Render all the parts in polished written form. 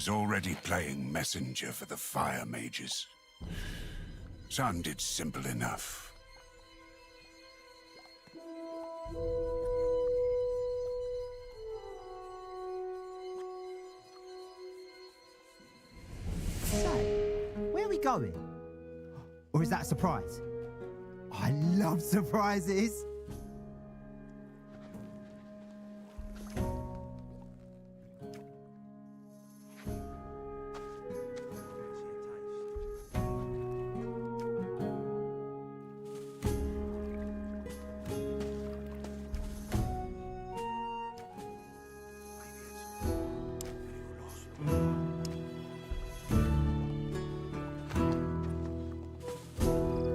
was already playing messenger for the fire mages. Sounded simple enough. So, where are we going? Or is that a surprise? I love surprises.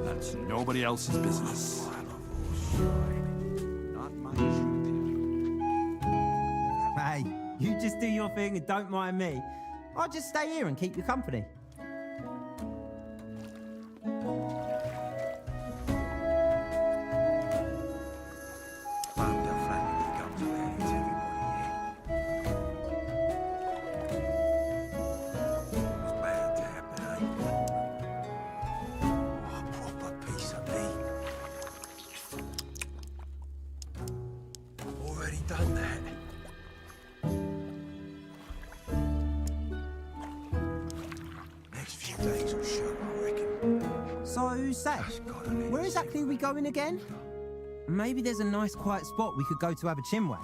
That's nobody else's business. Hey, you just do your thing and don't mind me. I'll just stay here and keep you company. So, say, where exactly are we going again? Maybe there's a nice quiet spot we could go to have a chinwag.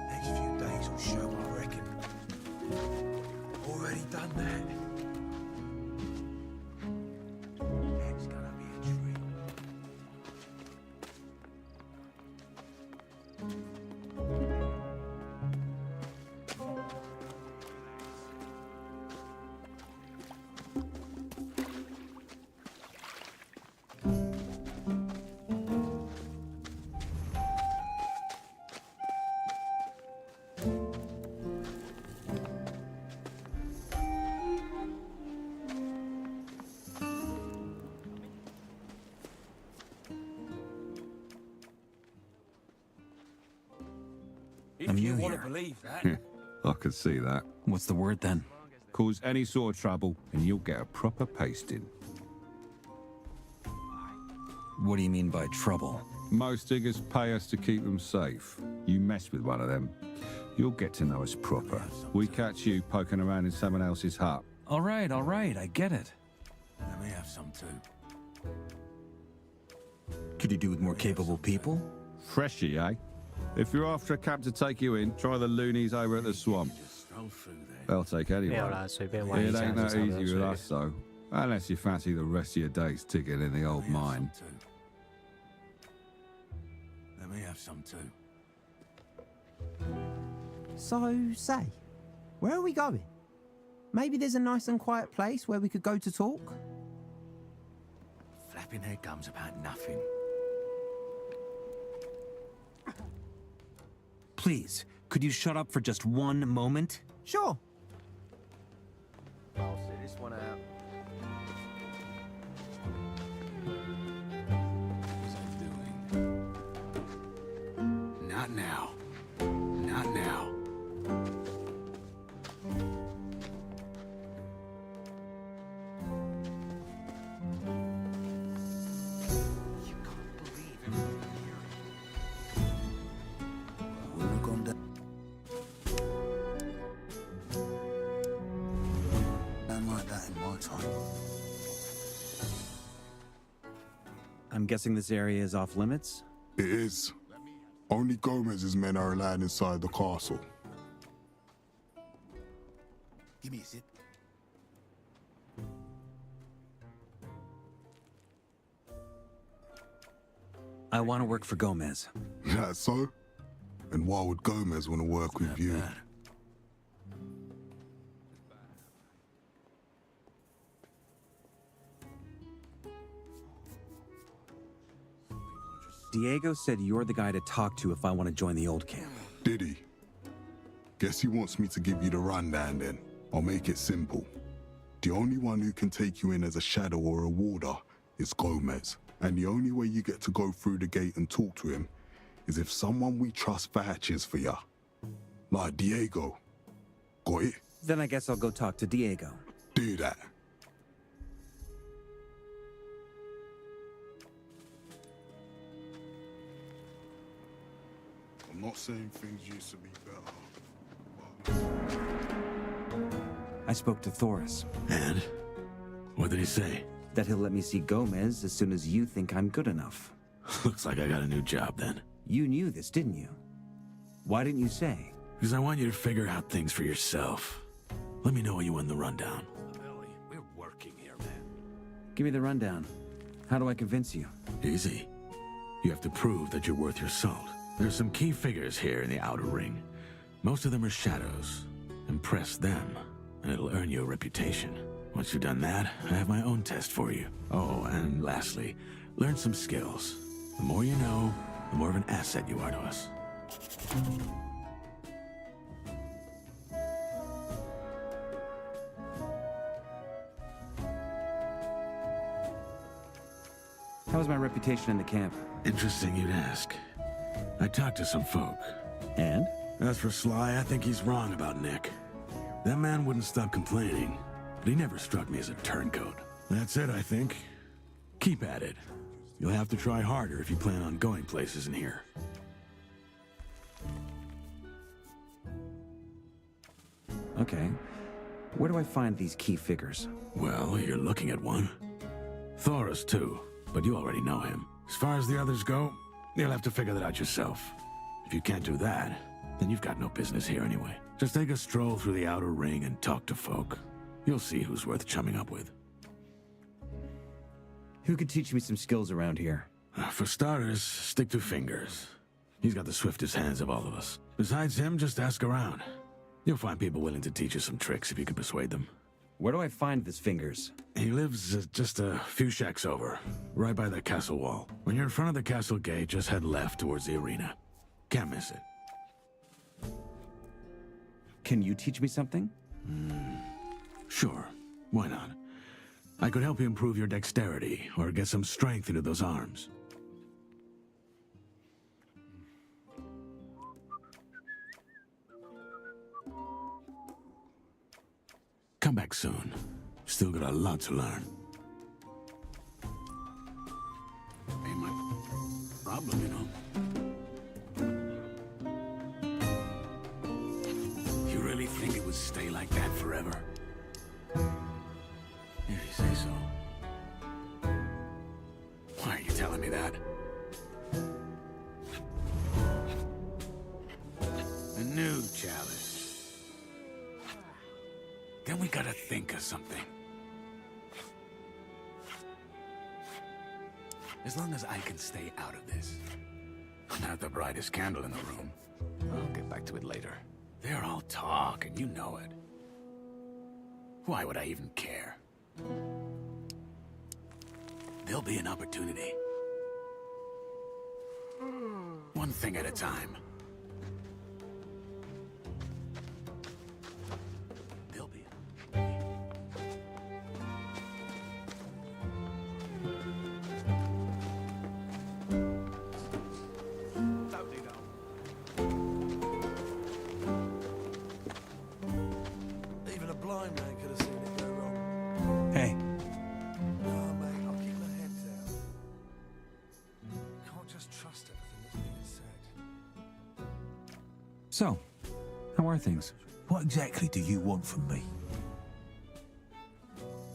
Next few days will show, I reckon. Already done that. It's gonna be a treat. If you want to believe that. I could see that. What's the word then? Cause any sort of trouble, and you'll get a proper pasting. What do you mean by trouble? Most diggers pay us to keep them safe. You mess with one of them, you'll get to know us proper. We catch you poking around in someone else's hut. All right, I get it. Let me have some too. Could you do with more capable people? Freshy, eh? If you're after a cab to take you in, try the loonies over at the swamp. Just stroll through there. They'll take 没 anyone. 有啦，随便玩一 It 下 ain't 就 that 差不多 easy 随 with 便 us, though. Unless you fancy the rest of your days ticking in the old mine. Let me have some too. So, say, where are we going? Maybe there's a nice and quiet place where we could go to talk? Flapping their gums about nothing. Please, could you shut up for just one moment? Sure. I'll sit this one out. What's I doing? Not now. Not now. You can't believe everything here. Wouldn't have gone down like that in my time. I'm guessing this area is off limits? It is. Only Gomez's men are allowed inside the castle. Give me a sip. I want to work for Gomez. That's so? And why would Gomez want to work with you? Bad. Diego said you're the guy to talk to if I want to join the old camp. Did he? Guess he wants me to give you the rundown then. I'll make it simple. The only one who can take you in as a shadow or a warder is Gomez. And the only way you get to go through the gate and talk to him is if someone we trust vouches for ya. Like Diego. Got it? Then I guess I'll go talk to Diego. Do that. I'm not saying things used to be better. I spoke to Thoris. And? What did he say? That he'll let me see Gomez as soon as you think I'm good enough. Looks like I got a new job then. You knew this, didn't you? Why didn't you say? Because I want you to figure out things for yourself. Let me know when you win the rundown. We're working here, man. Give me the rundown. How do I convince you? Easy. You have to prove that you're worth your salt. There's some key figures here in the outer ring. Most of them are shadows. Impress them, and it'll earn you a reputation. Once you've done that, I have my own test for you. Oh, and lastly, learn some skills. The more you know, the more of an asset you are to us. How's my reputation in the camp? Interesting you'd ask. I talked to some folk. And? As for Sly, I think he's wrong about Nick. That man wouldn't stop complaining, but he never struck me as a turncoat. That's it, I think. Keep at it. You'll have to try harder if you plan on going places in here. Okay. Where do I find these key figures? Well, you're looking at one. Thoris, too, but you already know him. As far as the others go, you'll have to figure that out yourself. If you can't do that, then you've got no business here anyway. Just take a stroll through the outer ring and talk to folk. You'll see who's worth chumming up with. Who could teach me some skills around here? For starters, stick to Fingers. He's got the swiftest hands of all of us. Besides him, just ask around. You'll find people willing to teach you some tricks if you can persuade them. Where do I find this Fingers? He lives just a few shacks over, right by the castle wall. When you're in front of the castle gate, just head left towards the arena. Can't miss it. Can you teach me something? Sure, why not? I could help you improve your dexterity, or get some strength into those arms. Come back soon. Still got a lot to learn. Ain't my problem, you know. You really think it would stay like that forever? If you say so. Why are you telling me that? A new challenge. Then we gotta think of something. As long as I can stay out of this. I'm not the brightest candle in the room. I'll get back to it later. They're all talk, and you know it. Why would I even care? There'll be an opportunity. One thing at a time. There'll be. Even a blind man could have seen it go wrong. Hey, No, mate, I'll keep my head down. Can't just trust everything that's being said. so, how are things? What exactly do you want from me?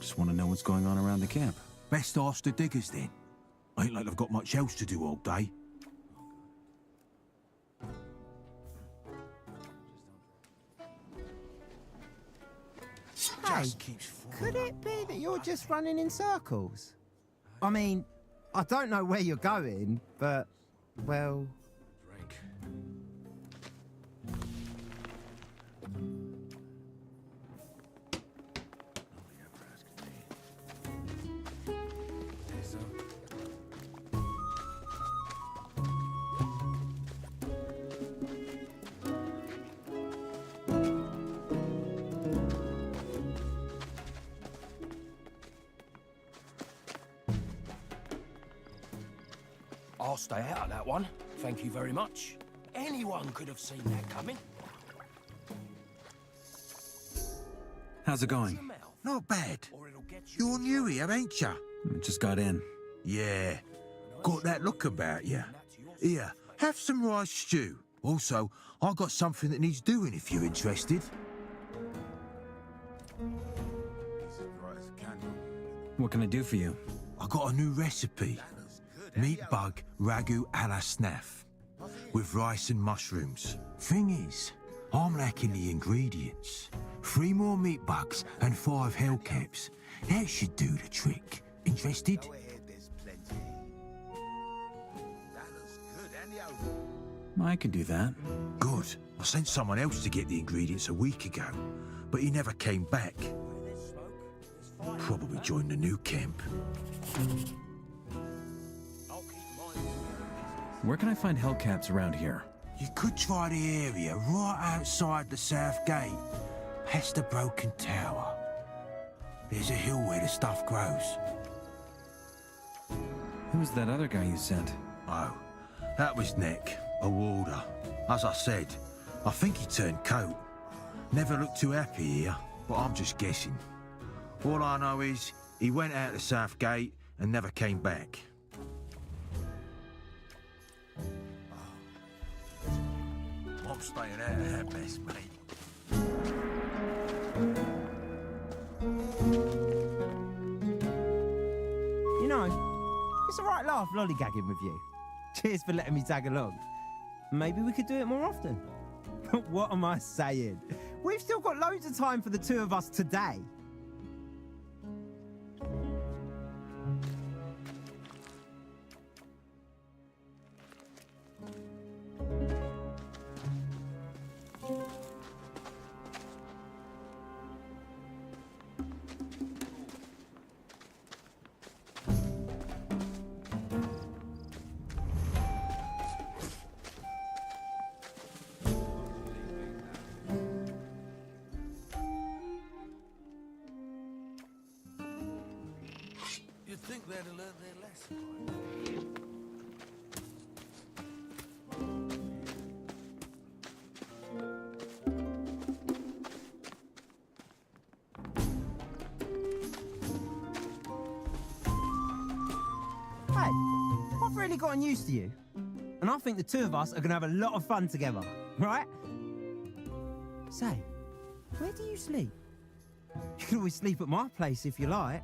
Just want to know what's going on around the camp. Best ask the diggers then. Ain't like I've got much else to do all day. Hey, Keeps falling. could it be that you're just running in circles? I mean, I don't know where you're going, but, well... Drink. I'll stay out of that one. Thank you very much. Anyone could have seen that coming. How's it going? Not bad. You're new here, ain't ya? Just got in. Yeah. Got that look about you. Here, have some rice stew. Also, I got something that needs doing if you're interested. What can I do for you? I got a new recipe. Meat bug ragu a la snaff. With rice and mushrooms. Thing is, I'm lacking the ingredients. 3 more meat bugs and 5 hellcaps. That should do the trick. Interested? I can do that. Good. I sent someone else to get the ingredients a week ago, but he never came back. Probably joined the new camp. Where can I find hellcaps around here? You could try the area right outside the south gate, past the broken tower. There's a hill where the stuff grows. Who's that other guy you sent? Oh, that was Nick, a warder. As I said, I think he turned coat. Never looked too happy here, but I'm just guessing. All I know is he went out the south gate and never came back. I'm staying out of that mess, mate. You know, it's a right laugh lollygagging with you. Cheers for letting me tag along. Maybe we could do it more often. What am I saying? We've still got loads of time for the 2 of us today. You'd think they'd have learned their lesson. Hey, I've really gotten used to you. And I think the 2 of us are going to have a lot of fun together, right? Say, where do you sleep? You can always sleep at my place if you like.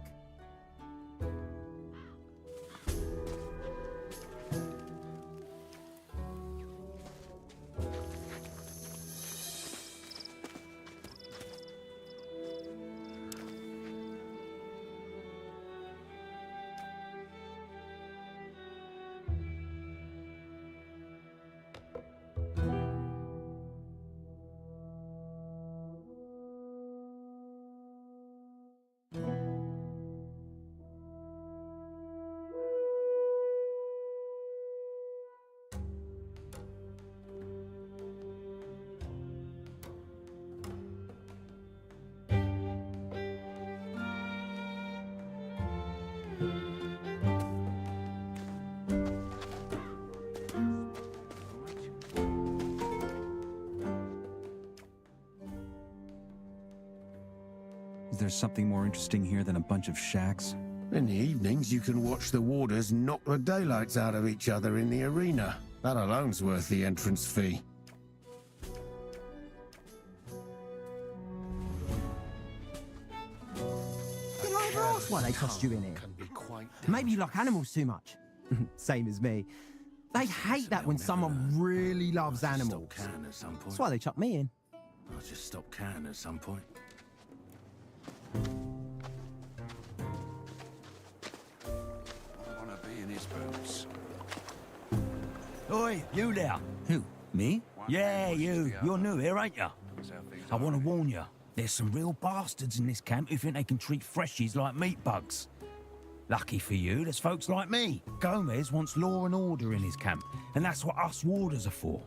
Is there something more interesting here than a bunch of shacks? In the evenings, you can watch the warders knock the daylights out of each other in the arena. That alone's worth the entrance fee. Did I ever ask why they tossed you in here? Maybe you like animals too much. Same as me. They hate that when someone really loves animals. That's why they chuck me in. I'll just stop caring at some point. I want to be in his boots. Oi, you there. Who? Me? Yeah, you. You're new here, ain't ya? I want to warn you. There's some real bastards in this camp who think they can treat freshies like meat bugs. Lucky for you, there's folks like me. Gomez wants law and order in his camp, and that's what us warders are for.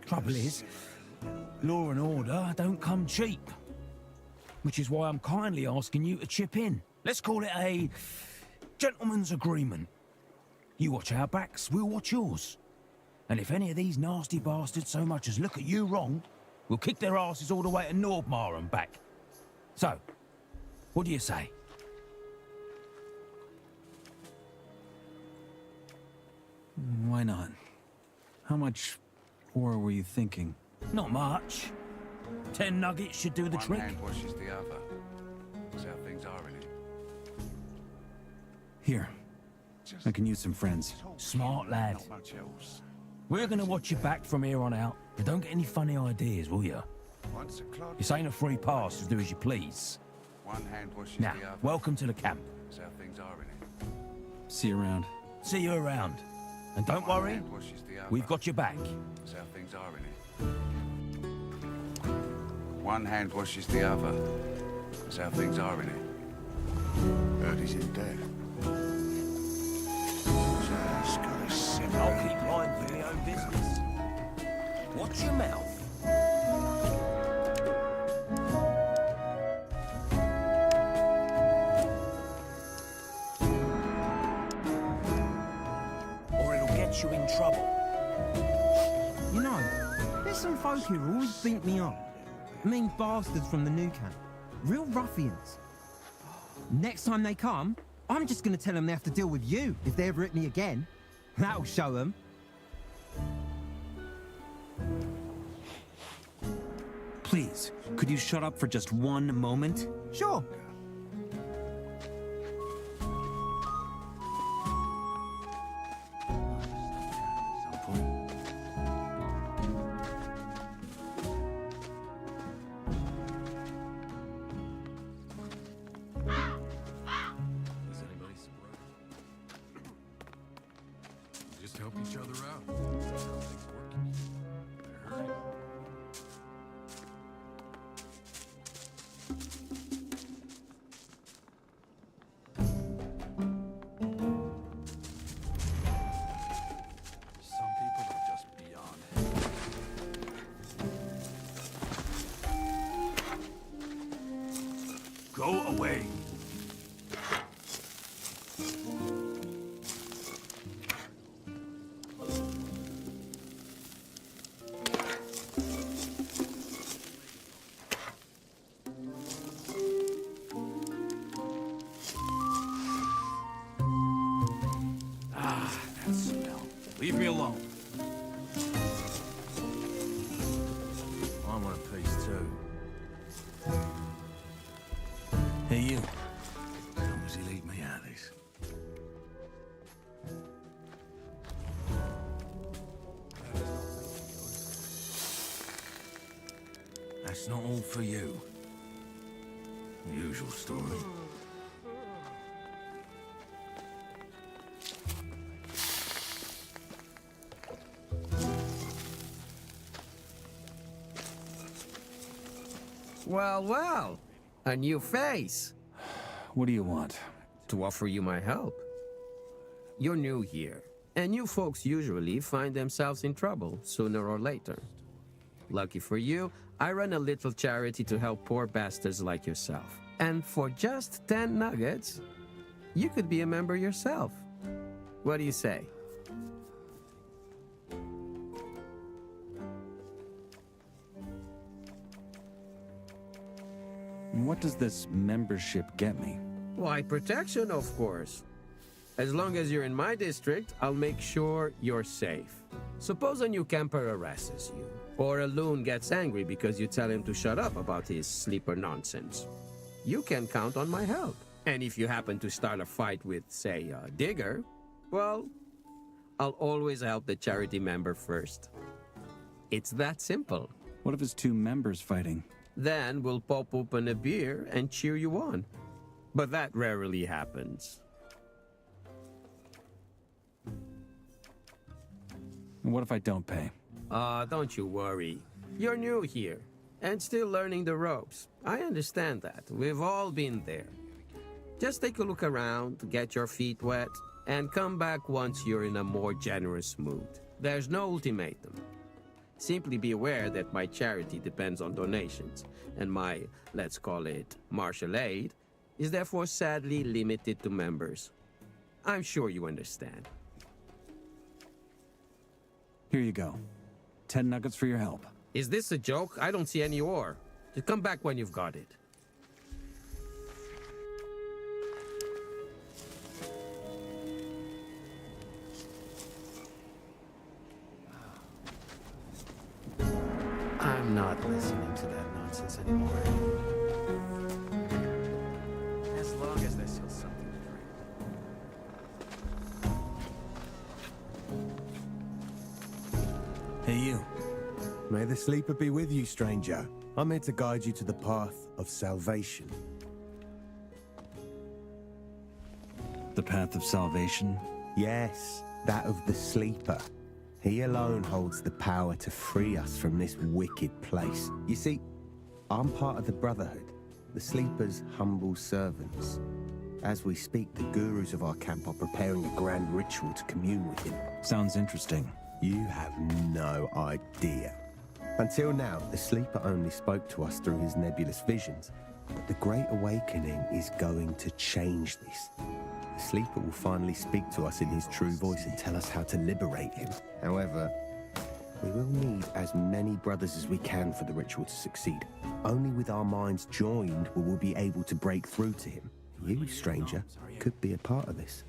Trouble is, law and order don't come cheap. Which is why I'm kindly asking you to chip in. Let's call it a gentleman's agreement. You watch our backs, we'll watch yours. And if any of these nasty bastards so much as look at you wrong, we'll kick their asses all the way to Nordmar and back. So, what do you say? Why not? How much ore were you thinking? Not much. 10 nuggets should do the One trick. hand washes the other. That's how things are in it. Here. I can use some friends. Smart lad. Not much else. We're gonna watch your back from here on out. But don't get any funny ideas, will you? Once a clod. This ain't a free pass to do as you please. One hand washes Now, the other. welcome to the camp. That's how things are in it. See you around. See you around. And don't One worry, hand washes the other. we've got your back. That's how things are in it. One hand washes the other. That's how things are in it. Heard he's in debt. Just gotta sip. I'll keep minding my own business. Watch your mouth. Or it'll get you in trouble. You know, there's some folk here who always beat me up. Mean bastards from the new camp. Real ruffians. Next time they come, I'm just gonna tell them they have to deal with you if they ever hit me again. That'll show them. Please, could you shut up for just one moment? Sure. Just help each other out. Some people are just beyond. Go away. That smell. Leave me alone. I want a piece too. Hey, you. As long as he leave me out of this. That's not all for you. Usual story. Well, well, a new face. What do you want? To offer you my help. You're new here, and new folks usually find themselves in trouble sooner or later. Lucky for you, I run a little charity to help poor bastards like yourself. And for just 10 nuggets, you could be a member yourself. What do you say? What does this membership get me? Why, protection, of course. As long as you're in my district, I'll make sure you're safe. Suppose a new camper harasses you, or a loon gets angry because you tell him to shut up about his sleeper nonsense. You can count on my help. And if you happen to start a fight with, say, a digger, well, I'll always help the charity member first. It's that simple. What if it's two members fighting? Then we'll pop open a beer and cheer you on. But that rarely happens. And what if I don't pay? Don't you worry. You're new here, and still learning the ropes. I understand that. We've all been there. Just take a look around, get your feet wet, and come back once you're in a more generous mood. There's no ultimatum. Simply be aware that my charity depends on donations, and my, let's call it, martial aid, is therefore sadly limited to members. I'm sure you understand. Here you go. 10 nuggets for your help. Is this a joke? I don't see any ore. Just come back when you've got it. like listening to that nonsense anymore. As long as there's still something to drink. Hey, you. May the sleeper be with you, stranger. I'm here to guide you to the path of salvation. The path of salvation? Yes, that of the sleeper. He alone holds the power to free us from this wicked place. You see, I'm part of the Brotherhood, the sleeper's humble servants. As we speak, the gurus of our camp are preparing a grand ritual to commune with him. Sounds interesting. You have no idea. Until now, the sleeper only spoke to us through his nebulous visions, but the Great Awakening is going to change this. The sleeper will finally speak to us in his true voice and tell us how to liberate him. However, we will need as many brothers as we can for the ritual to succeed. Only with our minds joined will we be able to break through to him. You, stranger, could be a part of this.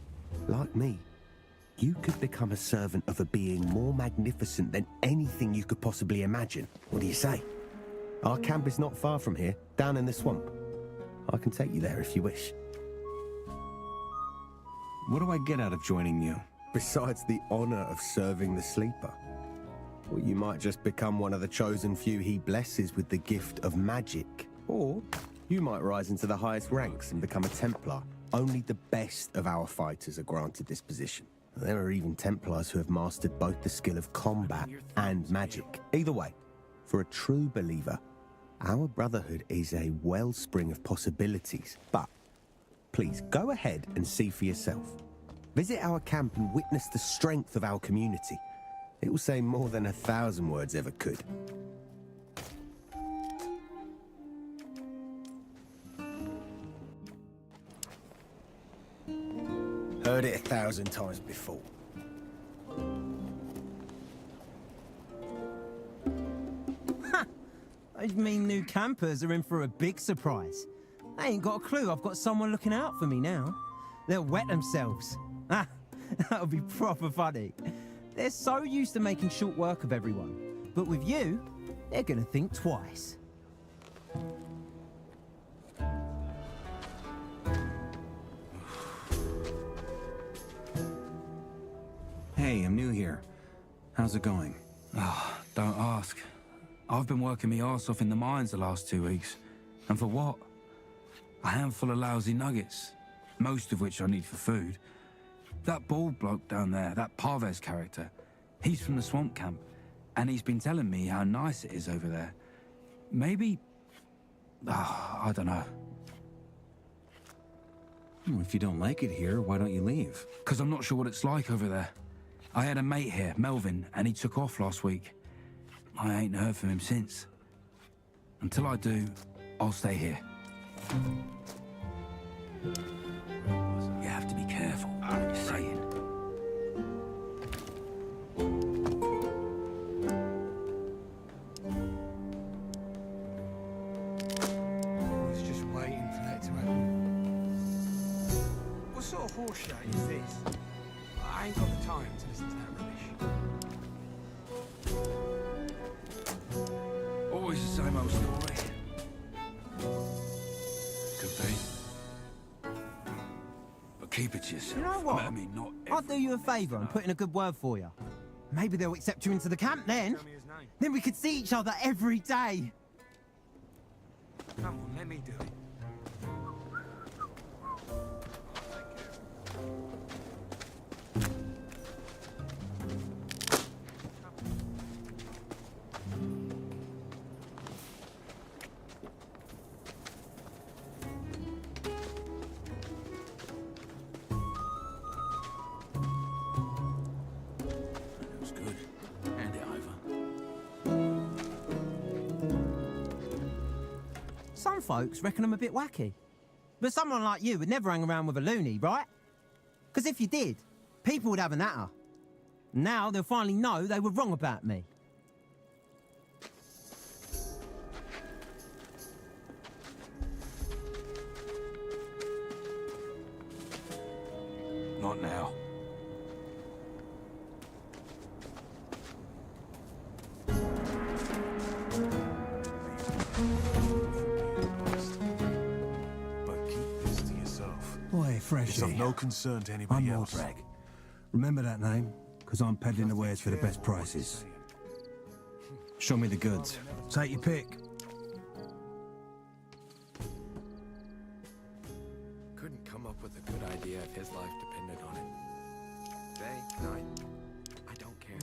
Like me, you could become a servant of a being more magnificent than anything you could possibly imagine. What do you say? Our camp is not far from here, down in the swamp. I can take you there if you wish. What do I get out of joining you? Besides the honor of serving the sleeper, well, you might just become one of the chosen few he blesses with the gift of magic. Or you might rise into the highest ranks and become a Templar. Only the best of our fighters are granted this position. There are even Templars who have mastered both the skill of combat and magic. Either way, for a true believer, our Brotherhood is a wellspring of possibilities. But please, go ahead and see for yourself. Visit our camp and witness the strength of our community. It will say more than 1,000 words ever could. Heard it 1,000 times before. Ha! Those mean new campers are in for a big surprise. They ain't got a clue I've got someone looking out for me now. They'll wet themselves. Ah, that'll be proper funny. They're so used to making short work of everyone. But with you, they're gonna think twice. Hey, I'm new here. How's it going? Oh, don't ask. I've been working my arse off in the mines the last 2 weeks. And for what? A handful of lousy nuggets, most of which I need for food. That bald bloke down there, that Parvez character, he's from the swamp camp, and he's been telling me how nice it is over there. Maybe... I don't know. Well, if you don't like it here, why don't you leave? Because I'm not sure what it's like over there. I had a mate here, Melvin, and he took off last week. I ain't heard from him since. Until I do, I'll stay here. You have to be careful what you're saying. He's just waiting for that to happen. What sort of horse show is this? I ain't got the time to listen to that rubbish. Always the same old story. Could be. But keep it to yourself. You know what? I mean, not I'll do you a favour and put in a good word for you. Maybe they'll accept you into the camp then. Tell me his name. Then we could see each other every day. Come on, let me do it. That was good. Hand it over. Some folks reckon I'm a bit wacky. But someone like you would never hang around with a loony, right? Because if you did, people would have an natter. Now they'll finally know they were wrong about me. Not now. Freshie. It's of no concern to anybody I'm else. Mordrag. Remember that name? Because I'm peddling the wares for the best prices. Show me the goods. Take your pick. Couldn't come up with a good idea if his life depended on it. Day, night, I don't care.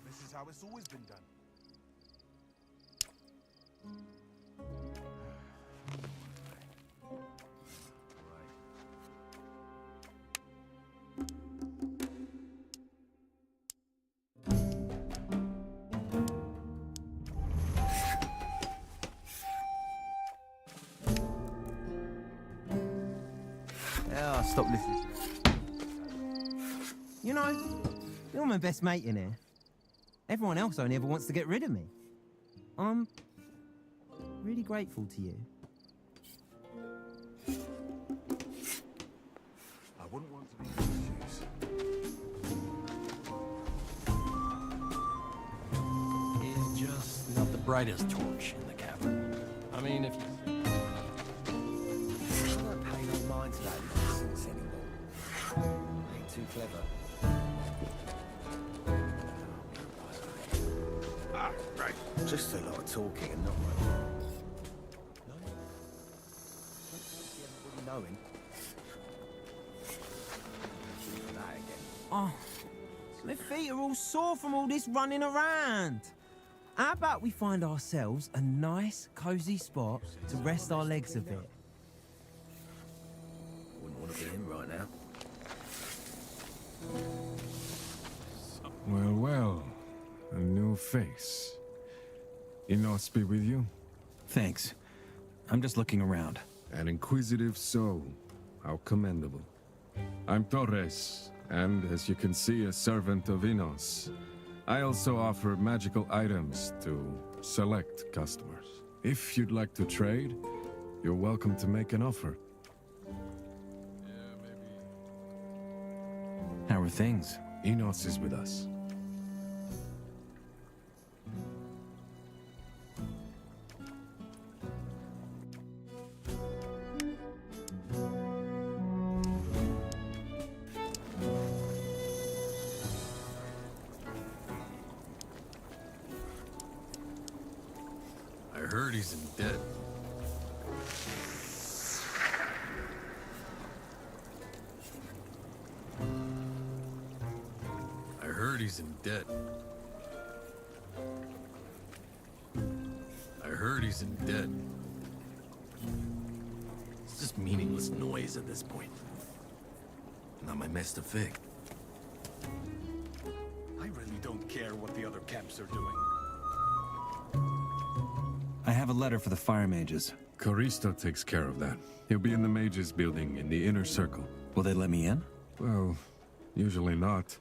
This is how it's always been done. Yeah, I'll stop listening. You know, you're my best mate in here. Everyone else only ever wants to get rid of me. I'm really grateful to you. I wouldn't want to be in your shoes. He's just not the brightest torch in the cavern. I mean, if you... I don't pay no mind to that nonsense anymore. Ain't too clever. Ah, right. Just a lot of talking and not much. No? Everybody knowing. That again. Oh, my feet are all sore from all this running around. How about we find ourselves a nice, cozy spot to rest our legs a bit? Wouldn't want to be in right now. Well, well. A new face. Enos be with you? Thanks. I'm just looking around. An inquisitive soul. How commendable. I'm Torres, and as you can see, a servant of Enos. I also offer magical items to select customers. If you'd like to trade, you're welcome to make an offer. How are things? Enos is with us. I heard he's in debt. I heard he's in debt. I heard he's in debt. It's just meaningless noise at this point. Not my mess to fix. I really don't care what the other camps are doing. I have a letter for the fire mages. Coristo takes care of that. He'll be in the mages building in the inner circle. Will they let me in? Well, usually not.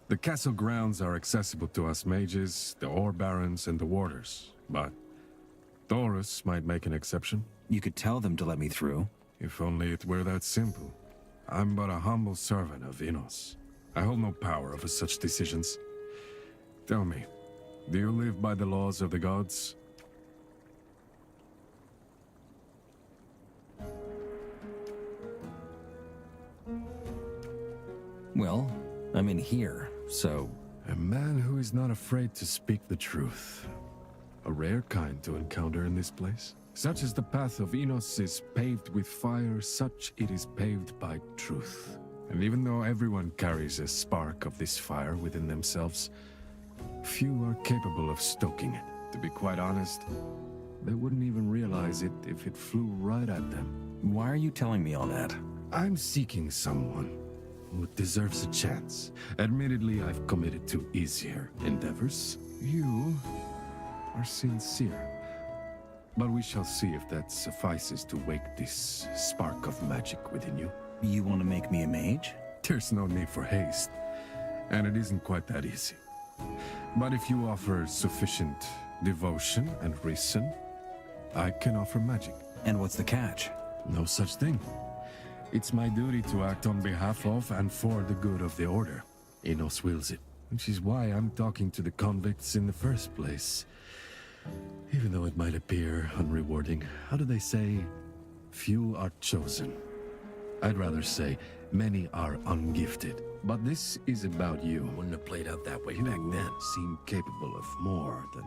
The castle grounds are accessible to us mages, the ore barons, and the warders. But Taurus might make an exception. You could tell them to let me through. If only it were that simple. I'm but a humble servant of Enos. I hold no power over such decisions. Tell me, do you live by the laws of the gods? Well, I'm in here, so A man who is not afraid to speak the truth. A rare kind to encounter in this place. Such as the path of Enos is paved with fire, such it is paved by truth. And even though everyone carries a spark of this fire within themselves, few are capable of stoking it. To be quite honest, they wouldn't even realize it if it flew right at them. Why are you telling me all that? I'm seeking someone who deserves a chance. Admittedly, I've committed to easier endeavors. You are sincere. But we shall see if that suffices to wake this spark of magic within you. You want to make me a mage? There's no need for haste, and it isn't quite that easy. But if you offer sufficient devotion and reason, I can offer magic. And what's the catch? No such thing. It's my duty to act on behalf of and for the good of the Order. Enos wills it, which is why I'm talking to the convicts in the first place. Even though it might appear unrewarding, how do they say? Few are chosen. I'd rather say many are ungifted. But this is about you. Wouldn't have played out that way You back then. seem capable of more than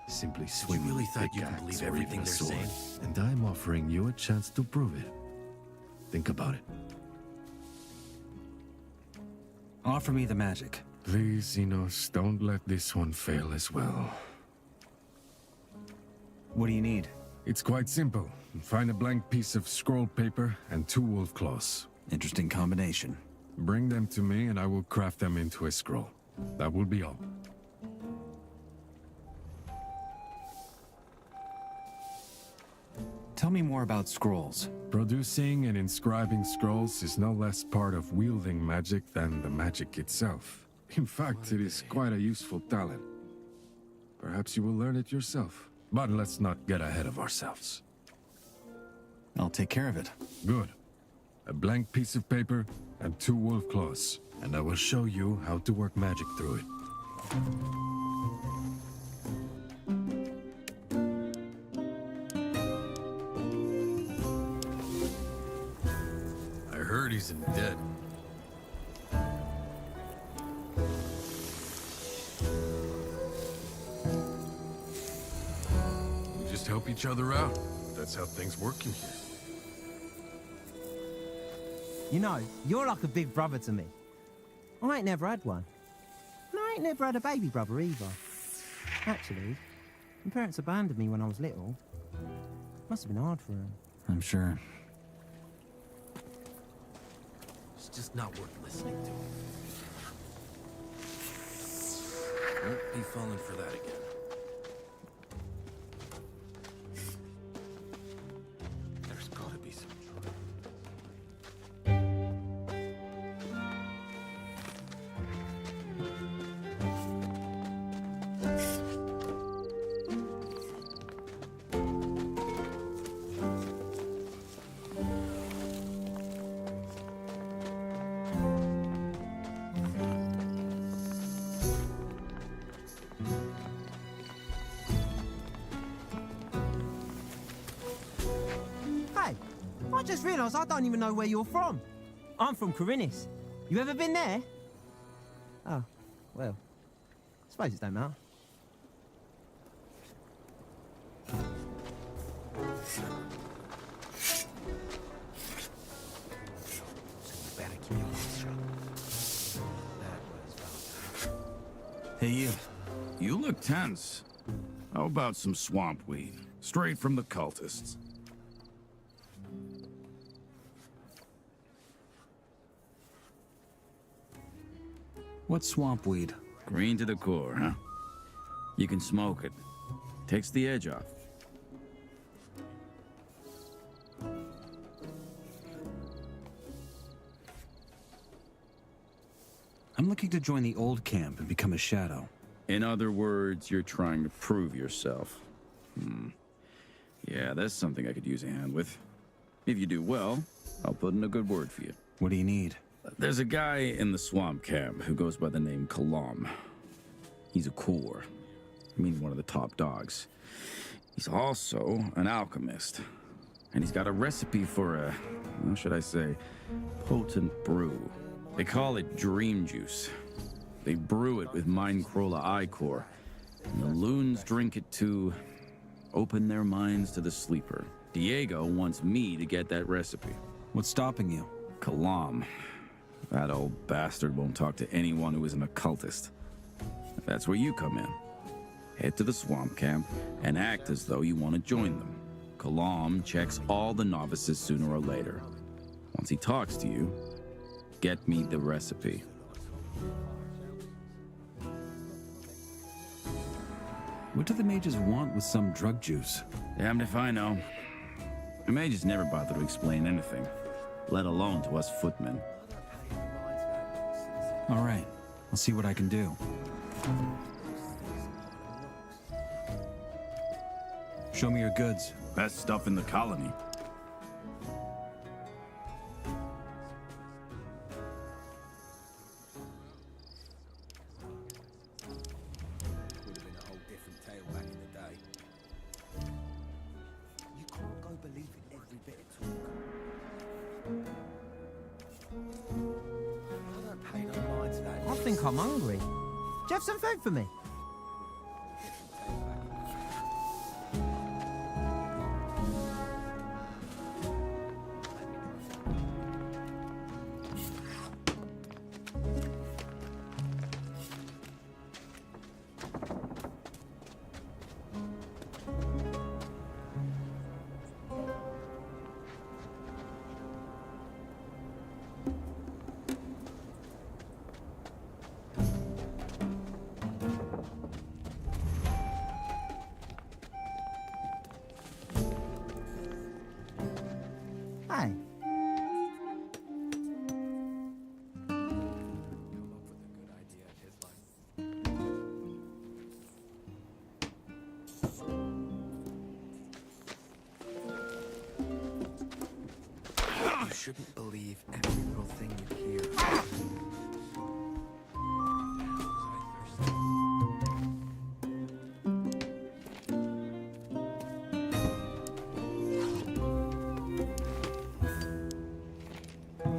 simply swinging really thought big you could axe believe or everything even a they're sword. saying? And I'm offering you a chance to prove it. Think about it. Offer me the magic. Please, Enos, don't let this one fail as well. What do you need? It's quite simple. Find a blank piece of scroll paper and 2 wolf claws. Interesting combination. Bring them to me and I will craft them into a scroll. That will be all. Tell me more about scrolls. Producing and inscribing scrolls is no less part of wielding magic than the magic itself. In fact, it is quite a useful talent. Perhaps you will learn it yourself. But let's not get ahead of ourselves. I'll take care of it. Good. A blank piece of paper and 2 wolf claws. And I will show you how to work magic through it. I heard he's in debt. We just help each other out. That's how things work in here. You know, you're like a big brother to me. I ain't never had one. And I ain't never had a baby brother either. Actually, my parents abandoned me when I was little. Must have been hard for them. I'm sure. It's just not worth listening to. Won't be falling for that again. There's gotta be some trouble. Hey, I just realised I don't even know where you're from. I'm from Corinis. You ever been there? Oh, well, I suppose it don't matter. Hey, you. You look tense. How about some swamp weed? Straight from the cultists. What's swamp weed? Green to the core, huh? You can smoke it. Takes the edge off. I'm looking to join the old camp and become a shadow. In other words, you're trying to prove yourself. Yeah, that's something I could use a hand with. If you do well, I'll put in a good word for you. What do you need? There's a guy in the swamp camp who goes by the name Kalam. He's a core. I mean, one of the top dogs. He's also an alchemist. And he's got a recipe for a, how should I say, potent brew. They call it dream juice. They brew it with Mindcrawler ichor, and the loons drink it to open their minds to the sleeper. Diego wants me to get that recipe. What's stopping you? Kalam. That old bastard won't talk to anyone who isn't a cultist. That's where you come in. Head to the swamp camp and act as though you want to join them. Kalam checks all the novices sooner or later. Once he talks to you, get me the recipe. What do the mages want with some drug juice? Damned if I know. The mages never bother to explain anything, let alone to us footmen. All right, I'll see what I can do. Show me your goods. Best stuff in the colony. I think I'm hungry. Do you have some food for me? Hi. You shouldn't believe every little thing you hear.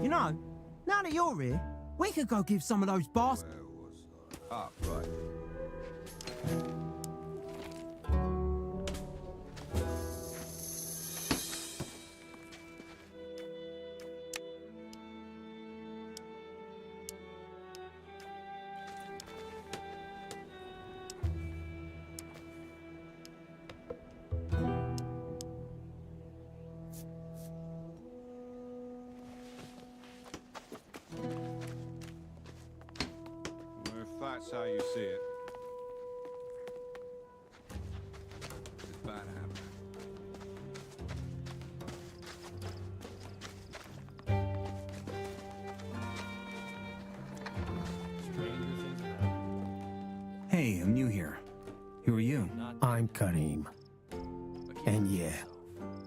You know, now that you're here, we could go give some of those bastards. Ah, right. If that's how you see it. It's bad habit. Hey, I'm new here. Who are you? I'm Karim. And yeah,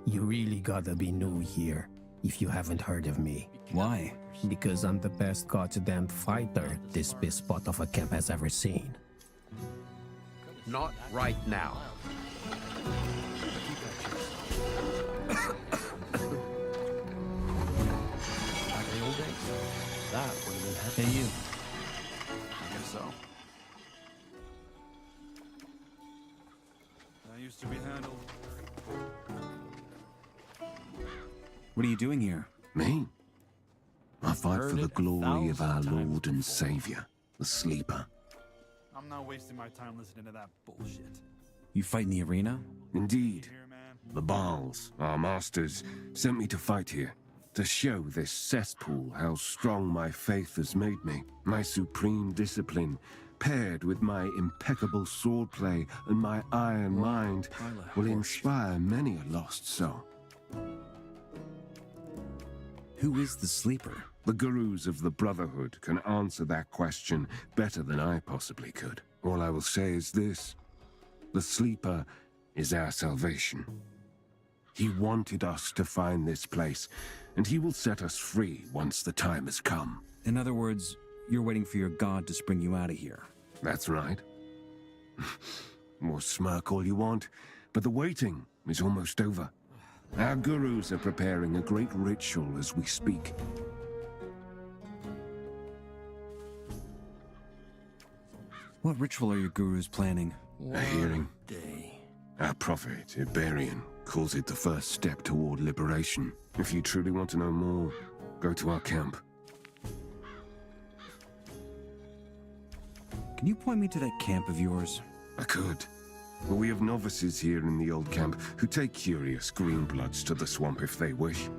you really gotta be new here if you haven't heard of me. Why? Because I'm the best goddamn fighter this spot of a camp has ever seen. Not right now. Hey, you. I guess so. That used to be handled. What are you doing here? Me? I fight for the glory of our Lord and Savior, the Sleeper. I'm not wasting my time listening to that bullshit. You fight in the arena? Indeed. The Baals, our masters, sent me to fight here, to show this cesspool how strong my faith has made me. My supreme discipline, paired with my impeccable swordplay and my iron mind, will inspire many a lost soul. Who is the Sleeper? The gurus of the Brotherhood can answer that question better than I possibly could. All I will say is this: the Sleeper is our salvation. He wanted us to find this place, and he will set us free once the time has come. In other words, you're waiting for your god to spring you out of here. That's right. More smirk all you want, but the waiting is almost over. Our gurus are preparing a great ritual as we speak. What ritual are your gurus planning? A hearing. Our prophet, Iberian, calls it the first step toward liberation. If you truly want to know more, go to our camp. Can you point me to that camp of yours? I could. But we have novices here in the old camp who take curious greenbloods to the swamp if they wish.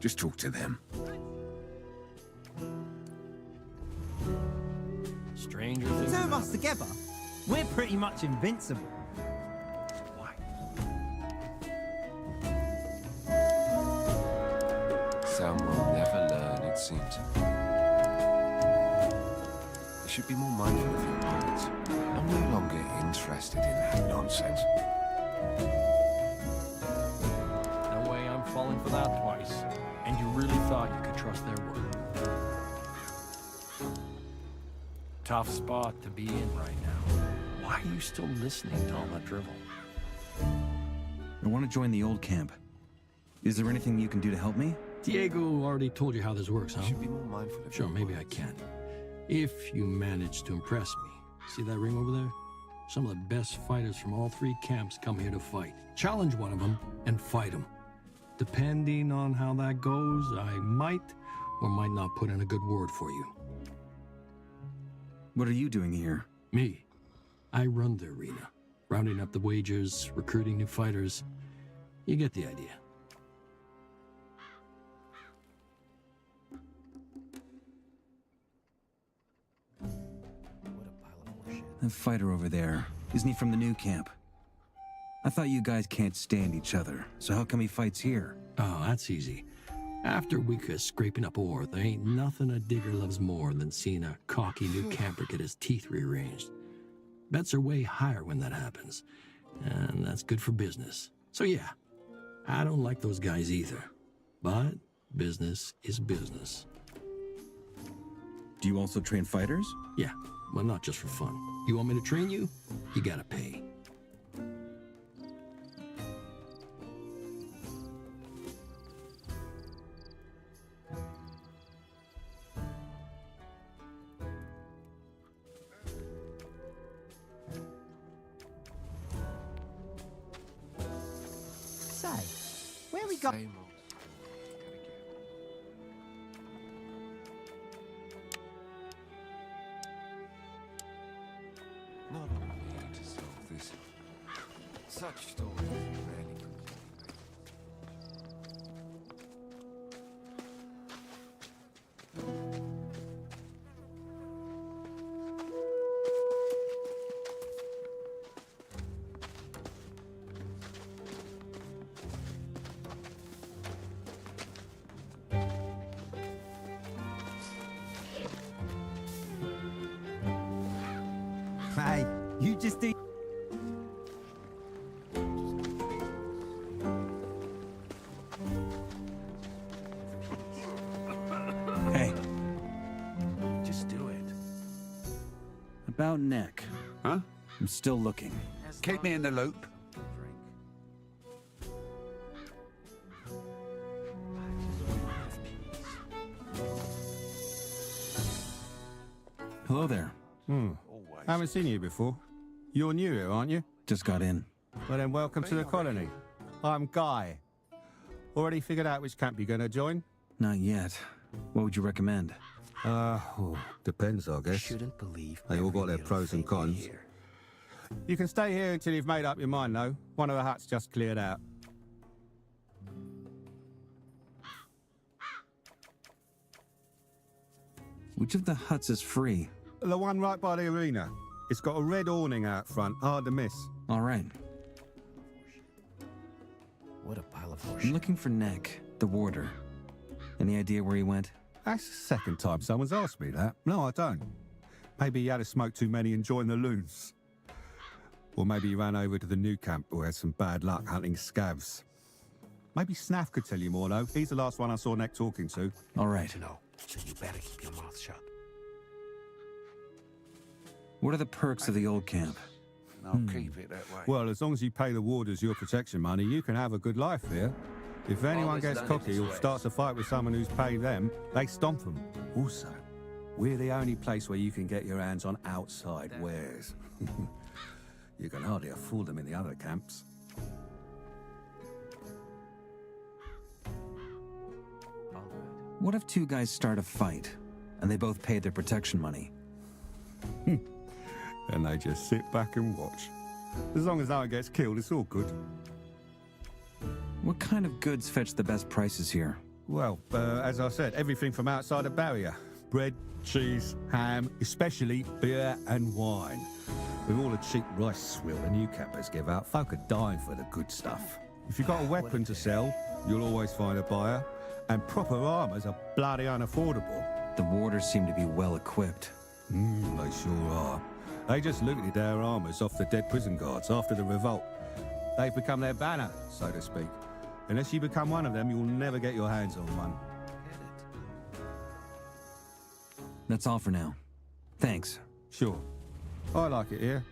Just talk to them. Stranger things. The two of us together, we're pretty much invincible. Some will never learn, it seems. You should be more mindful of your words. I'm no longer interested in that nonsense. No way I'm falling for that twice. And you really thought you could trust their word. Tough spot to be in right now. Why are you still listening to all that drivel? I want to join the old camp. Is there anything you can do to help me? Diego already told you how this works, huh? You should be more mindful of Sure, your maybe words. I can. If you manage to impress me. See that ring over there? Some of the best fighters from all three camps come here to fight. Challenge one of them and fight him. Depending on how that goes, I might or might not put in a good word for you. What are you doing here? Me. I run the arena. Rounding up the wagers, recruiting new fighters. You get the idea. That fighter over there, isn't he from the new camp? I thought you guys can't stand each other, so how come he fights here? Oh, that's easy. After a week of scraping up ore, there ain't nothing a digger loves more than seeing a cocky new camper get his teeth rearranged. Bets are way higher when that happens, and that's good for business. So yeah, I don't like those guys either. But business is business. Do you also train fighters? Yeah, well, not just for fun. You want me to train you? You gotta pay. Say, where we go? Not all here to solve this. Such stories rarely Hey, you just do. Hey, just do it. about Nick. Huh? I'm still looking. Keep me in the loop. Hello there. Haven't seen you before. You're new here, aren't you? Just got in. Well then, welcome to the colony. I'm Guy. Already figured out which camp you're gonna join? Not yet. What would you recommend? Depends, I guess. Shouldn't believe They all got their pros and cons. You can stay here until you've made up your mind, though. One of the huts just cleared out. Which of the huts is free? The one right by the arena. It's got a red awning out front, hard to miss. All right. What a pile of I'm horseshit. looking for Nick, the warder. Any idea where he went? That's the second time someone's asked me that. No, I don't. Maybe he had a smoke too many and joined the loons. Or maybe he ran over to the new camp or had some bad luck hunting scavs. Maybe Snaff could tell you more, though. He's the last one I saw Nick talking to. All right. No, so you better keep your mouth shut. What are the perks of the old camp? I'll keep it that way. Well, as long as you pay the warders your protection money, you can have a good life here. If anyone gets cocky or starts a fight with someone who's paid them, they stomp them. Also, We're the only place where you can get your hands on outside wares. You can hardly afford them in the other camps. What if two guys start a fight, and they both paid their protection money? And they just sit back and watch. As long as no one gets killed, it's all good. What kind of goods fetch the best prices here? Well, as I said, everything from outside the barrier. Bread, cheese, ham, especially beer and wine. With all the cheap rice swill the new campers give out, folk are dying for the good stuff. If you've got a weapon to sell, you'll always find a buyer. And proper armors are bloody unaffordable. The warders seem to be well equipped. They sure are. They just looted their armors off the dead prison guards after the revolt. They've become their banner, so to speak. Unless you become one of them, you'll never get your hands on one. That's all for now. Thanks. Sure. I like it here.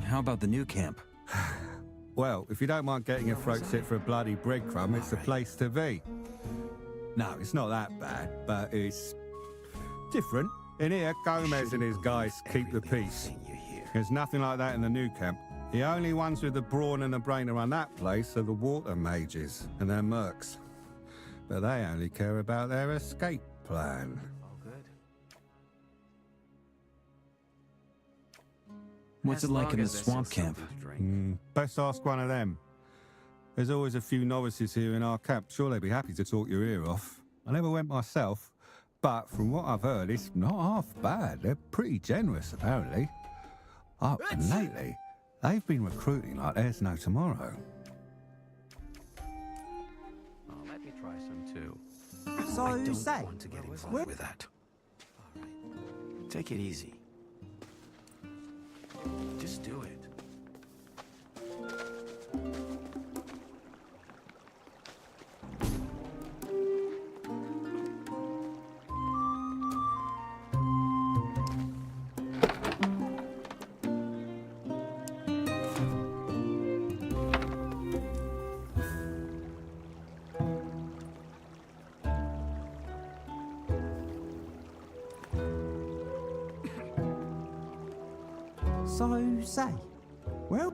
How about the new camp? Well, if you don't mind getting your throat slit for a bloody breadcrumb, it's the place to be. No, it's not that bad, but it's different. In here, Gomez and his guys keep the peace. There's nothing like that in the new camp. The only ones with the brawn and the brain to run that place are the water mages and their mercs. But they only care about their escape plan. What's it like in the swamp camp? Best ask one of them. There's always a few novices here in our camp. Sure, they'd be happy to talk your ear off. I never went myself, but from what I've heard, it's not half bad. They're pretty generous, apparently. Oh, and lately, they've been recruiting like there's no tomorrow. Oh, let me try some too. So I don't say, want to get involved with that. All right. Take it easy. Just do it. So say, well.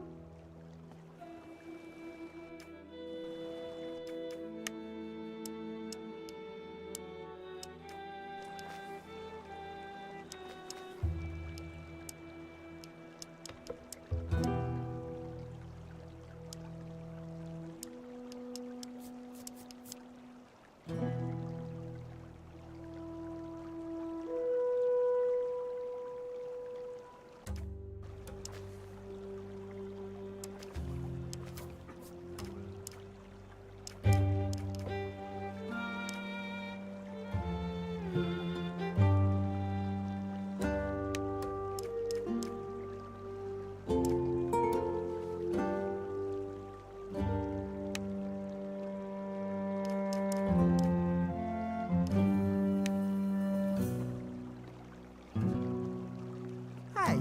Hey,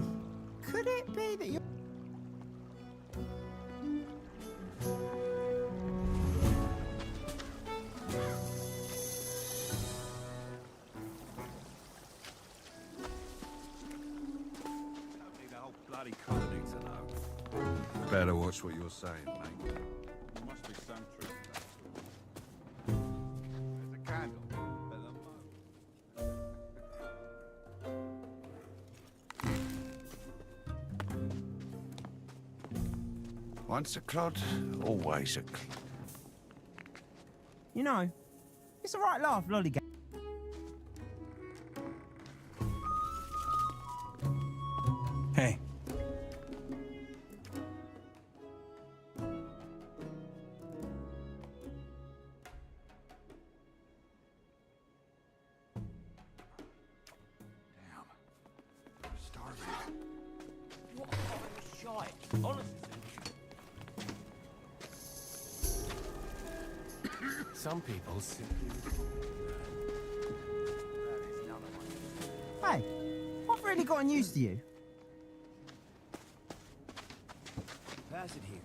could it be that you... Bloody colony to know. Better watch what you're saying, mate. There must be some truth to that. There's a candle. Once a clod, always a clod. You know, it's a right laugh, lollygag. Hey. Some people simply... Hey, I've really gotten used to you. Pass it here.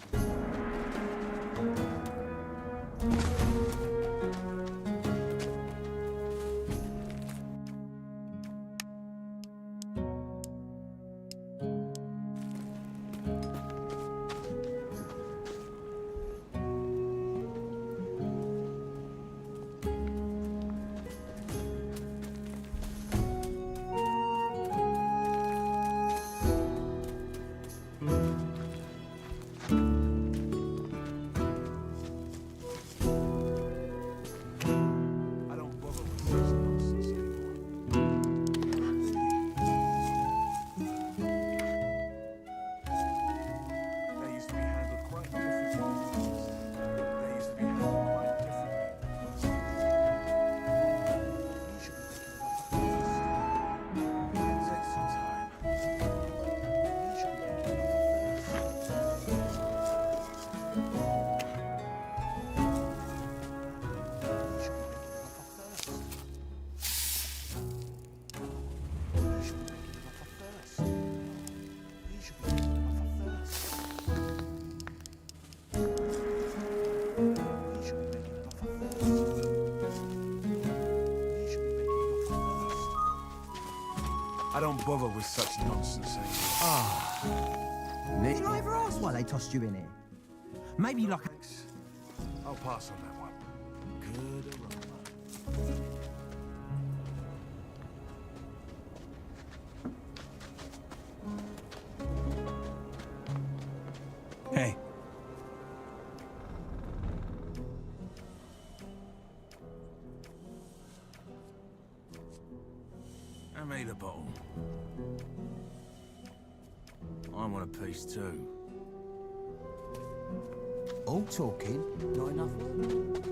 bother with such nonsense anymore. Ah. Did you ever ask why they tossed you in here? Maybe like... I'll pass on that one. Good aroma. Hey. I made a bottle. I want a piece too. All talking, not enough work.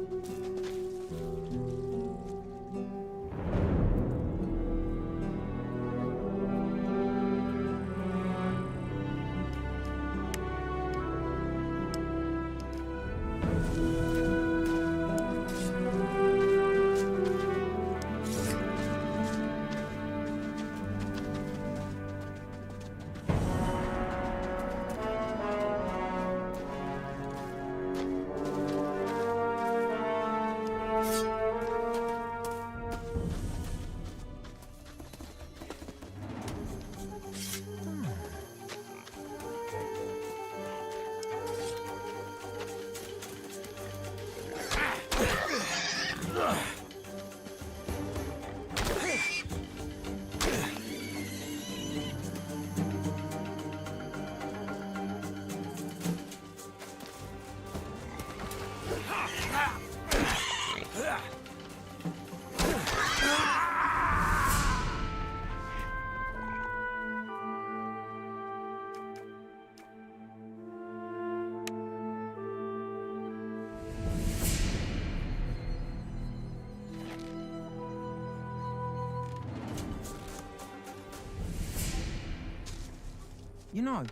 You know,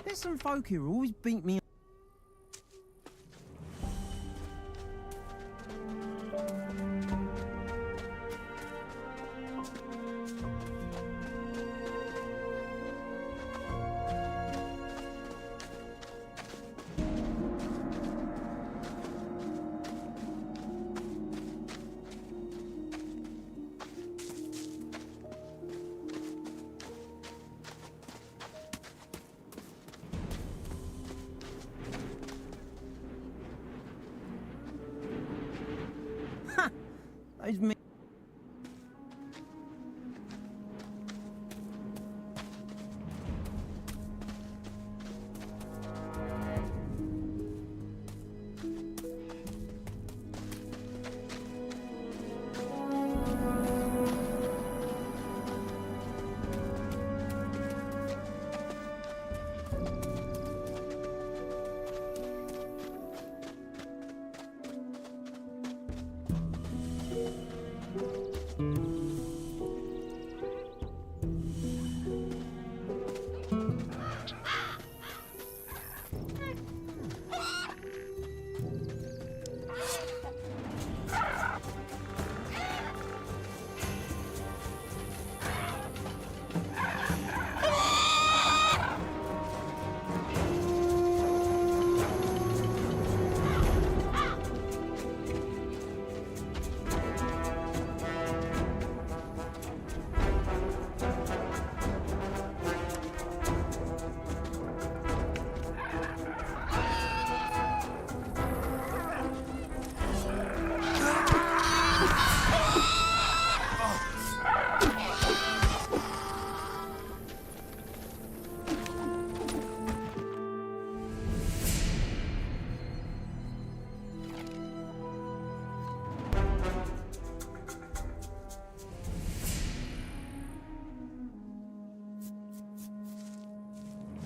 there's some folk here who always beat me. Those me.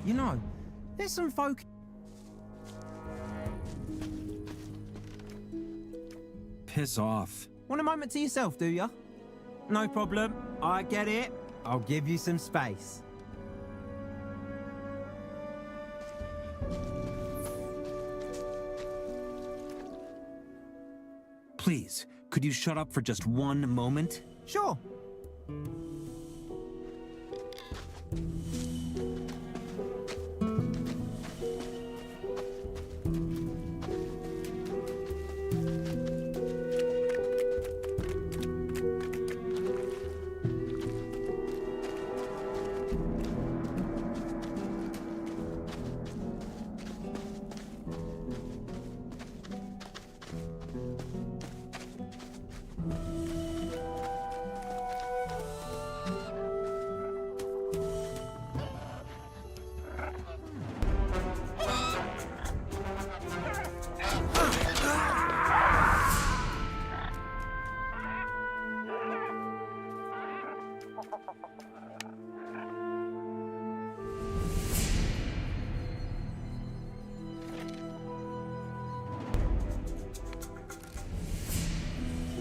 You know, there's some folk... Piss off. Want a moment to yourself, do ya? No problem. I get it. I'll give you some space. Please, could you shut up for just one moment? Sure.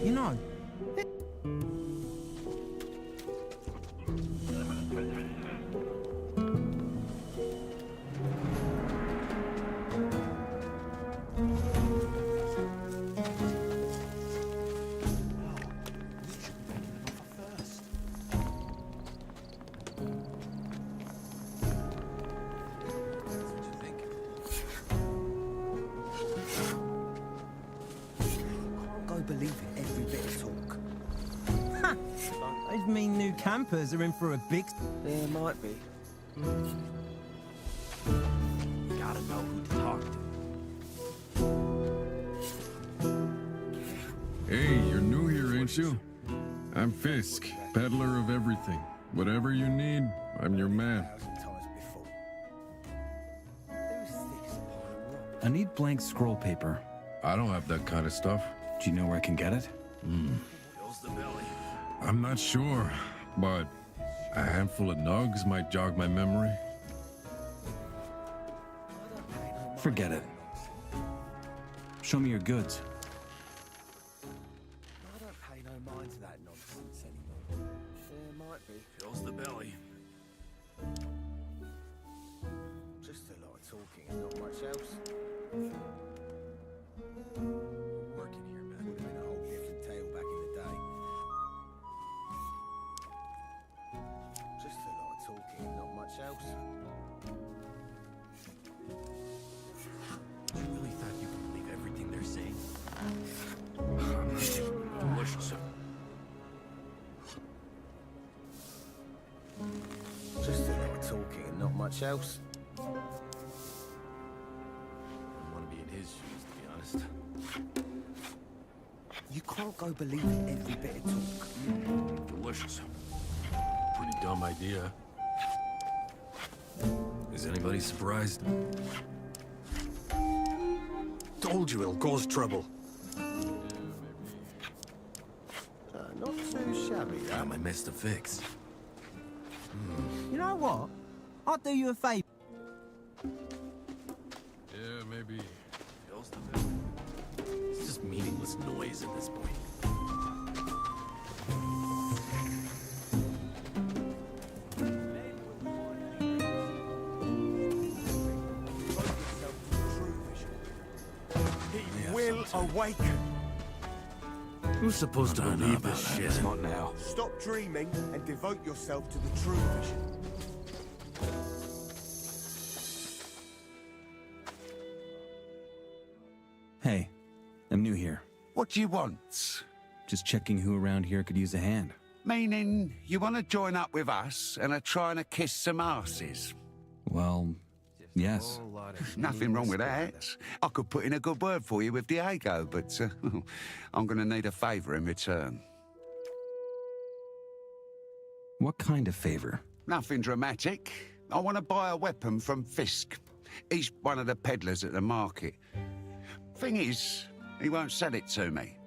You know, believe it, every bit of talk. Ha! Those mean new campers are in for a big... There might be. You gotta know who to talk to. Hey, you're new here, ain't you? I'm Fisk, peddler of everything. Whatever you need, I'm your man. I need blank scroll paper. I don't have that kind of stuff. Do you know where I can get it? I'm not sure, but a handful of nugs might jog my memory. Forget it. Show me your goods. I don't pay no mind to that nonsense anymore. There might be. Fills the belly. Just a lot of talking and not much else. Working here, man. Would have been a whole different tale back in the day. Just a lot of talking and not much else. You really thought you could believe everything they're saying? Delicious. Just a lot of talking and not much else. I want to be in his shoes, to be honest. You can't go believing every bit of talk. Delicious. Pretty dumb idea. Is anybody surprised? Told you it'll cause trouble. Not too shabby, that. Got my mess to fix. You know what? I'll do you a favour. Yeah, maybe. Fills the belly. It's just meaningless noise at this point. He will awaken. Who's supposed to believe this shit? Not now. Stop dreaming and devote yourself to the true vision. Hey, I'm new here. What do you want? Just checking who around here could use a hand. Meaning, you want to join up with us and are trying to kiss some asses? Well, yes. Nothing wrong with that. I could put in a good word for you with Diego, but I'm going to need a favour in return. What kind of favor? Nothing dramatic. I want to buy a weapon from Fisk. He's one of the peddlers at the market. Thing is, he won't sell it to me.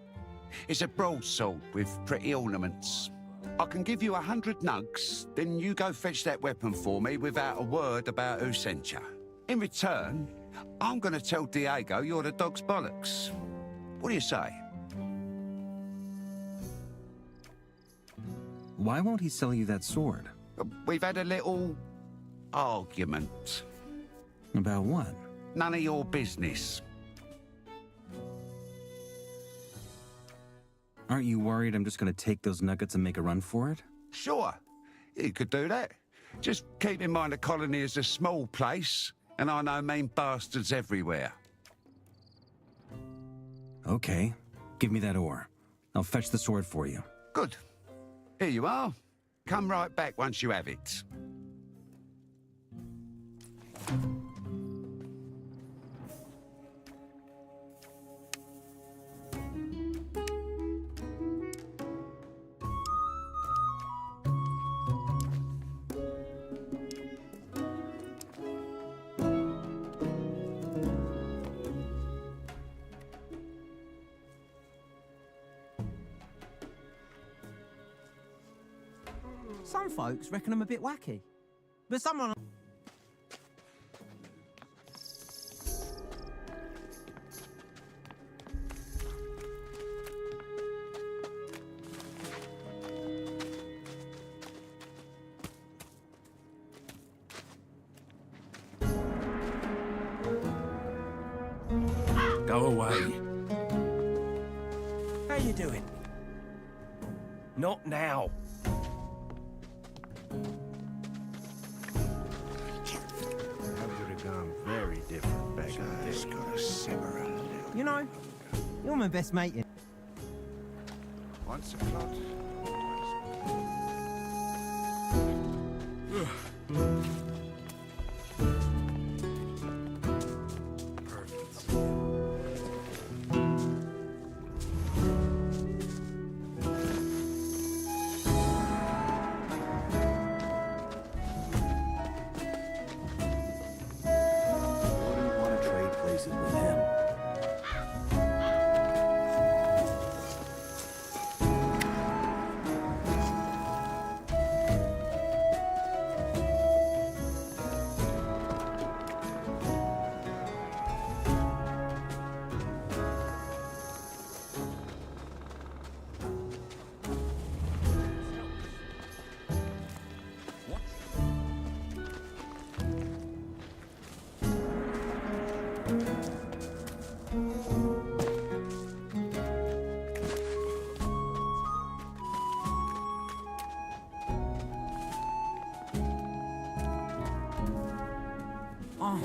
It's a broadsword with pretty ornaments. I can give you 100 nugs, then you go fetch that weapon for me without a word about who sent you. In return, I'm going to tell Diego you're the dog's bollocks. What do you say? Why won't he sell you that sword? We've had a little argument. About what? None of your business. Aren't you worried I'm just gonna take those nuggets and make a run for it? Sure, you could do that. Just keep in mind the colony is a small place, and I know mean bastards everywhere. Okay, give me that ore. I'll fetch the sword for you. Good. Here you are. Come right back once you have it. Some folks reckon I'm a bit wacky. But someone... Go away. How you doing? Not now. That would have gone very different back in the day. Gotta simmer a little. You know, you're my best mate. Once a plot. Wouldn't want to trade places with him. Oh.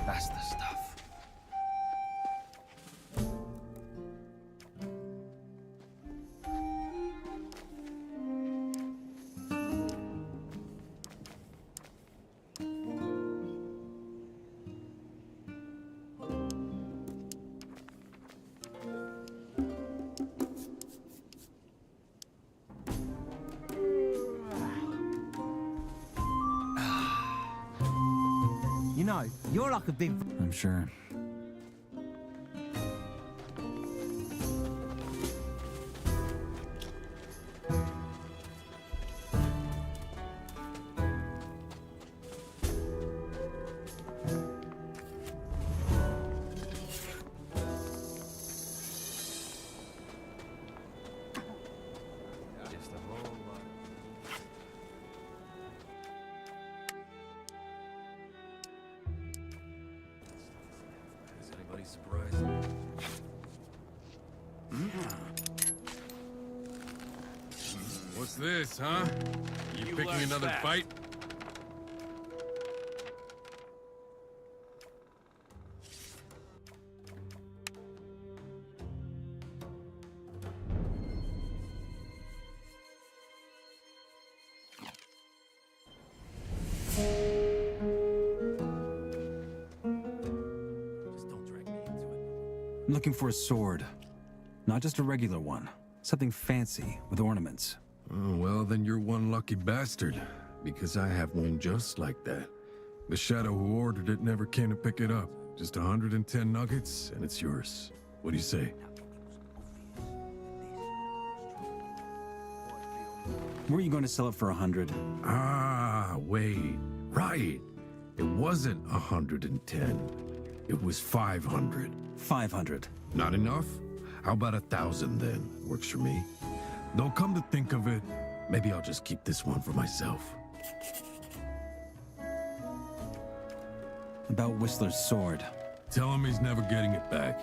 That's the stuff. You know, you're like a big... I'm sure. Just a whole lot. Is anybody surprised? What's this, huh? You picking learn another fast. fight? I'm looking for a sword. Not just a regular one. Something fancy with ornaments. Oh, well, then you're one lucky bastard. Because I have one just like that. The shadow who ordered it never came to pick it up. Just 110 nuggets, and it's yours. What do you say? Were you going to sell it for 100? Ah, wait. Right. It wasn't 110. It was 500. 500. Not enough? How about 1,000 then? Works for me. Though come to think of it, maybe I'll just keep this one for myself. About Whistler's sword. Tell him he's never getting it back.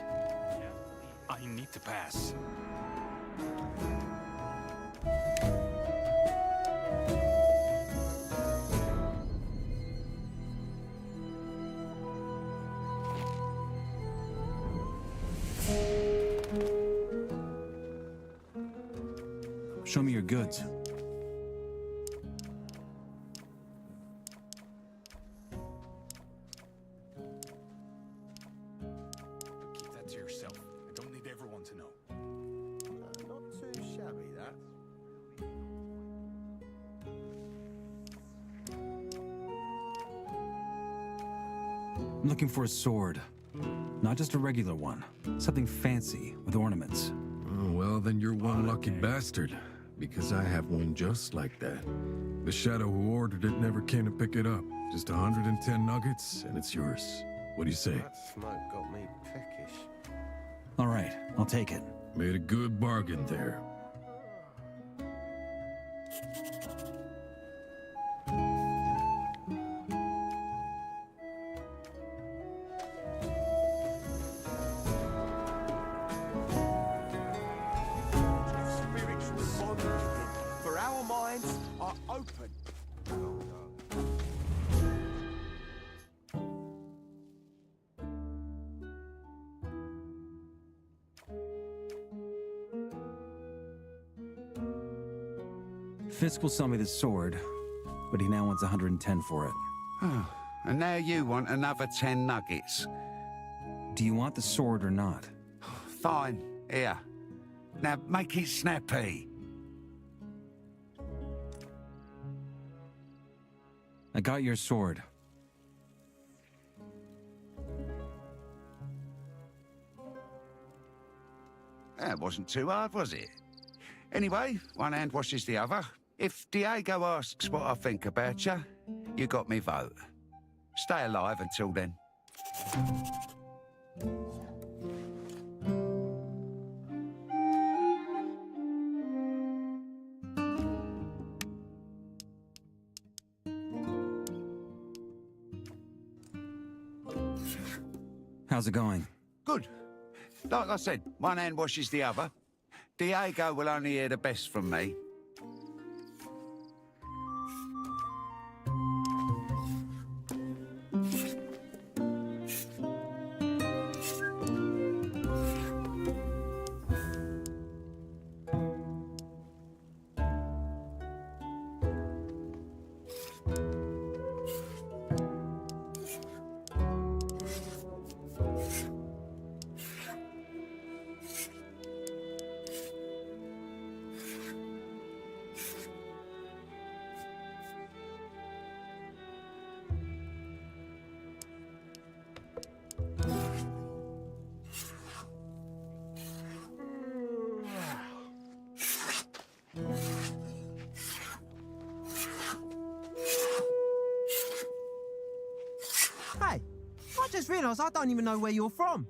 I need to pass. Show me your goods. I'm looking for a sword. Not just a regular one. Something fancy with ornaments. Oh, well, then you're one lucky bastard. Because I have one just like that. The shadow who ordered it never came to pick it up. Just 110 nuggets, and it's yours. What do you say? That smoke got me peckish. All right, I'll take it. Made a good bargain there. For our minds are open. Fisk will sell me the sword, but he now wants 110 for it. Oh, and now you want another 10 nuggets. Do you want the sword or not? Fine, here. Now make it snappy. I got your sword. That wasn't too hard, was it? Anyway, one hand washes the other. If Diego asks what I think about you, you got me vote. Stay alive until then. How's it going? Good. Like I said, one hand washes the other. Diego will only hear the best from me. Hey, I just realised I don't even know where you're from.